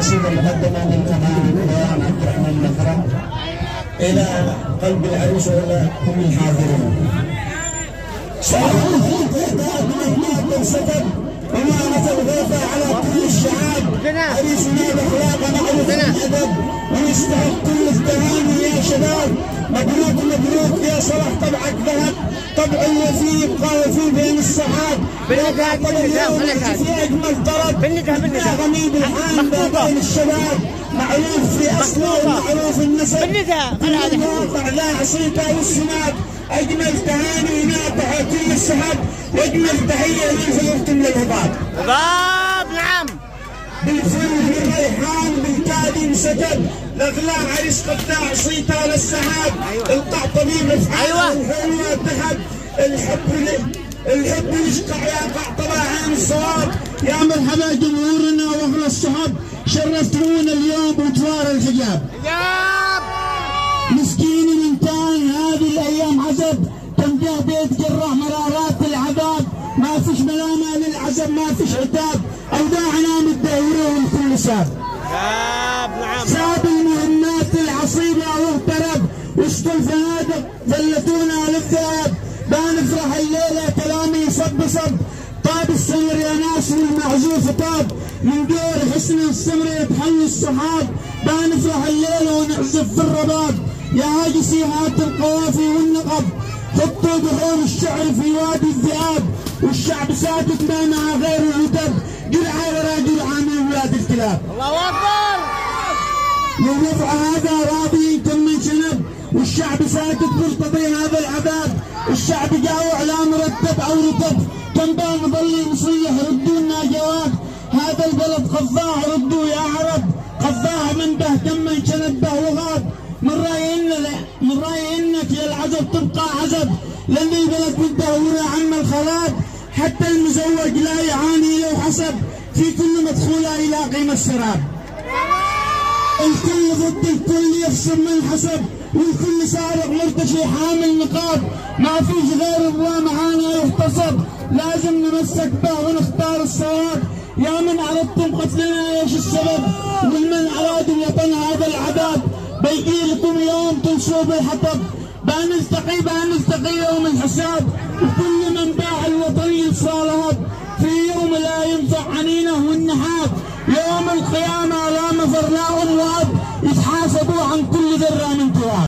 القصيدة المقدمة من الفنان عبد الرحمن مكرم إلى قلب العروس وإلى كل الحاضرين. ومعرفة الغيثة على كل الشعاب، عريسنا بأخلاق معروف الأدب، ويستحق كل التهاني يا شباب. مبروك مبروك يا صلاح، طبعك ذهب، طبع الوفي يبقى وفي بين الصحاب. في أجمل طرب يا غني بالحان بين الشباب، معروف في أصله ومعروف النسب، الواقع لا عصيته والسناب. أجمل تهاني ينابح كل السحاب، وأجمل تحية للحضور من الهباب. هباب نعم. بالفل بالريحان بالكادي انسكب، الأغلاء عريس قطاع صيته للسحاب. القع طبيب افعاله الحلوة تحب، الحب يشقع يقع طبعا الصواب. يا مرحبا جمهورنا واهل الصحاب، شرفتونا اليوم بتوار الحجاب. مسكين الانتان هذه الايام عزب، تنجح بيت جراح مرارات العذاب. ما فيش ملامه للعزب، ما فيش عتاب، اوداعنا متدهوره والكل ساب. ساب المهمات العصيبه واغترب، وسط الفنادق ذلتونا للذهب. بنفرح الليله كلامي صب صب، طاب السمر يا ناس والمعزوف طاب. من دور حسن السمر يتحل الصحاب، بنفرح الليله ونعزف في الرباب. يا هاجسي هات القوافي والنقب، خطوا بحور الشعر في وادي الذئاب. والشعب ساكت ما مع غير الهتب، جرعه ورا جرعه من ولاد الكلاب. الله اكبر. والوضع هذا راضي كم من شنب، والشعب ساكت مرتضي هذا العذاب. الشعب جاوع لا مرتب او رتب، كم بان ظل مصيح ردوا لنا جواب. هذا البلد قضاه ردوا يا عرب، قضاه من به كم من شنب به وغاب. من رأيي انك يا العزب تبقى عزب، لان البلد متدهوره عم الخراب. حتى المزوج لا يعاني لو حسب، في كل مدخوله يلاقي السراب. الكل ضد الكل يخصم من حسب، والكل سارق مرتشي حامل نقاب. ما فيش غير الله معانا يغتصب، لازم نمسك به ونختار الصواب. يا من أردتم قتلنا ايش السبب، ومن أرادوا الوطن هذا العذاب. بيجي لكم يوم تنسوا بالحطب، بنلتقي يوم الحساب. وكل من باع الوطن يصفى لهب، في يوم لا ينفع عنينه والنحاب. يوم القيامة لا مفر لا أم وأب، يتحاسبوا عن كل ذرة من تراب.